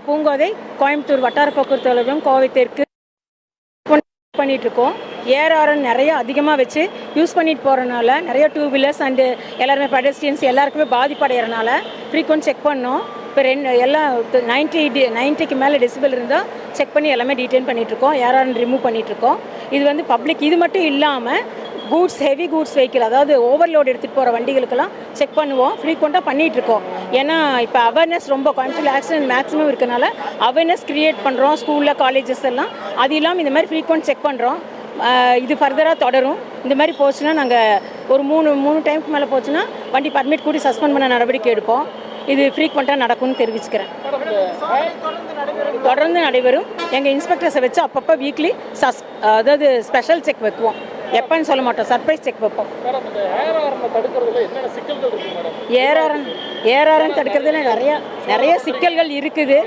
பூங்கோதை கோயம்புத்தூர் வட்டார போக்குவரத்து அலுவலகம் கோவை தெற்கு பண்ணிட்டு இருக்கோம். ஏஆர்என் நிறைய அதிகமாக வச்சு யூஸ் பண்ணிட்டு போகிறனால நிறைய டூ வீலர்ஸ் அண்டு எல்லாருமே பெடஸ்ட்ரியன்ஸ் எல்லாருக்குமே பாதிப்படைகிறனால ஃப்ரீக்வெண்ட் செக் பண்ணோம். இப்போ எல்லாம் 90க்கு மேலே டெசிபல் இருந்தால் செக் பண்ணி எல்லாமே டீடைன் பண்ணிகிட்ருக்கோம். ஏஆர்என் ரிமூவ் பண்ணிகிட்ருக்கோம். இது வந்து பப்ளிக் இது மட்டும் இல்லாமல் கூட்ஸ் ஹெவி கூட்ஸ் வெஹிக்கிள் அதாவது ஓவர்லோடு எடுத்துகிட்டு போகிற வண்டிகளுக்கெல்லாம் செக் பண்ணுவோம். ஃப்ரீக்வெண்ட்டாக பண்ணிகிட்ருக்கோம். ஏன்னா இப்போ அவேர்னஸ் ரொம்ப கோயம்புத்தூர் ஆக்சிடென்ட் மேக்ஸிமம் இருக்கனால அவேர்னஸ் க்ரியேட் பண்ணுறோம். ஸ்கூலில் காலேஜஸ் எல்லாம் அது இல்லாமல் இந்த மாதிரி ஃப்ரீக்வெண்ட் செக் பண்ணுறோம். இது ஃபர்தராக தொடரும். இந்த மாதிரி போச்சுன்னா நாங்கள் ஒரு மூணு டைமுக்கு மேலே போச்சுன்னா வண்டி பர்மிட் கூடி சஸ்பெண்ட் பண்ண நடவடிக்கை எடுப்போம். இது ஃப்ரீக்வெண்ட்டாக நடக்கும்னு தெரிவிச்சுக்கிறேன். தொடர்ந்து நடைபெறும். எங்கள் இன்ஸ்பெக்டர்ஸை வச்சு அப்பப்போ வீக்லி அதாவது ஸ்பெஷல் செக் வைக்குவோம். எப்பன்னு சொல்ல மாட்டோம், சர்ப்ரைஸ் செக் வைப்போம். ஏஆர்என் தடுக்கிறதுல நிறைய சிக்கல்கள் இருக்குது.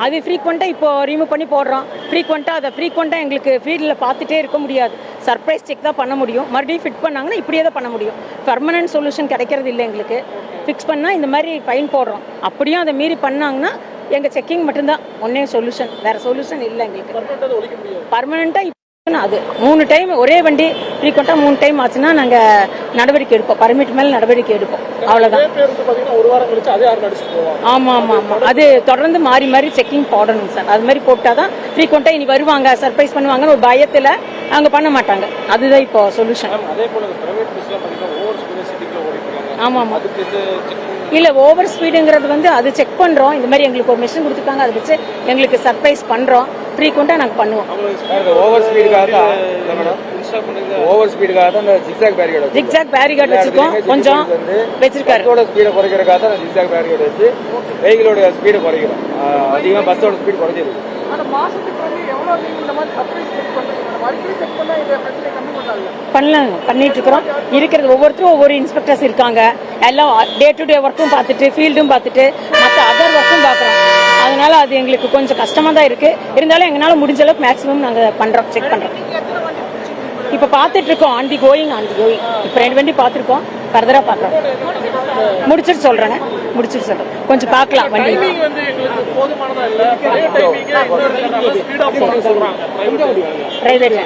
அது ஃப்ரீக்வெண்ட்டாக இப்போ ரிமூவ் பண்ணி போடுறோம். ஃப்ரீக்வெண்ட்டாக எங்களுக்கு ஃபீல்டில் பார்த்துட்டே இருக்க முடியாது. சர்ப்ரைஸ் செக் தான் பண்ண முடியும். மறுபடியும் ஃபிட் பண்ணாங்கன்னா இப்படியே தான் பண்ண முடியும். பர்மனன்ட் சொல்யூஷன் கிடைக்கிறது இல்லை எங்களுக்கு. ஃபிக்ஸ் பண்ணால் இந்த மாதிரி ஃபைன் போடுறோம். அப்படியும் அதை மீறி பண்ணாங்கன்னா எங்கள் செக்கிங் மட்டும்தான் ஒன்றே சொல்யூஷன், வேறு சொல்யூஷன் இல்லை எங்களுக்கு. பர்மனெண்ட்டாக அது 3 டைம் ஒரே வண்டி ஃப்ரீக்வெண்ட்டாக 3 டைம் ஆச்சுன்னா நாங்கள் நடவடிக்கை எடுப்போம். பர்மிட் மேலே நடவடிக்கை எடுப்போம். அவ்வளோதான். ஆமாம். அது தொடர்ந்து மாறி செக்கிங் போடணும் சார். அது மாதிரி போட்டால் தான் ஃப்ரீக்வெண்ட்டாக இனி வருவாங்க, சர்ப்ரைஸ் பண்ணுவாங்கன்னு ஒரு பயத்தில் அவங்க பண்ண மாட்டாங்க. அதுதான் இப்போ சொல்யூஷன். ஆமாம். இல்லை ஓவர் ஸ்பீடுங்கிறது வந்து அது செக் பண்ணுறோம். இந்த மாதிரி எங்களுக்கு ஒரு மிஷின் கொடுத்துருக்காங்க, அதை வச்சு எங்களுக்கு சர்ப்ரைஸ் பண்ணுறோம். ஃப்ரீக்வெண்ட்டாக நாங்கள் பண்ணுவோம். ஓவர் ஸ்பீடுக்காக தான் இந்த ஜிக்ஸாக் பேரிகார்டு வச்சுருக்கோம். கொஞ்சம் வச்சிருக்காரு. ஸ்பீடை குறைக்கிறதுக்காக தான் ஜிக்ஸாக் பேரிகார்டு வச்சு வெஹிக்கிளோட ஸ்பீடை குறைக்கிறோம். அதிகமாக பஸ்ஸோட ஸ்பீடு குறைஞ்சிருக்கு. பண்ணிட்டு இருக்கிறோம். இருக்கிறது ஒவ்வொருத்தரும் ஒவ்வொரு இன்ஸ்பெக்டர்ஸ் இருக்காங்க. எல்லாம் டே டு டே ஒர்க்கும் பார்த்துட்டு ஃபீல்டும் பார்த்துட்டு மற்ற அதர் ஒர்க்கும் பார்க்குறோம். அதனால அது எங்களுக்கு கொஞ்சம் கஷ்டமாக தான் இருக்குது. இருந்தாலும் எங்களால் முடிஞ்ச அளவுக்கு மேக்ஸிமம் நாங்கள் பண்ணுறோம், செக் பண்ணுறோம். இப்போ பார்த்துட்டு இருக்கோம். On the going. இப்போ 2 வண்டி பார்த்துருக்கோம். ஃபர்தராக பார்க்குறோம். முடிச்சுட்டு சொல்கிறேங்க. கொஞ்சம் பார்க்கலாம். வண்டி பிரைவேட்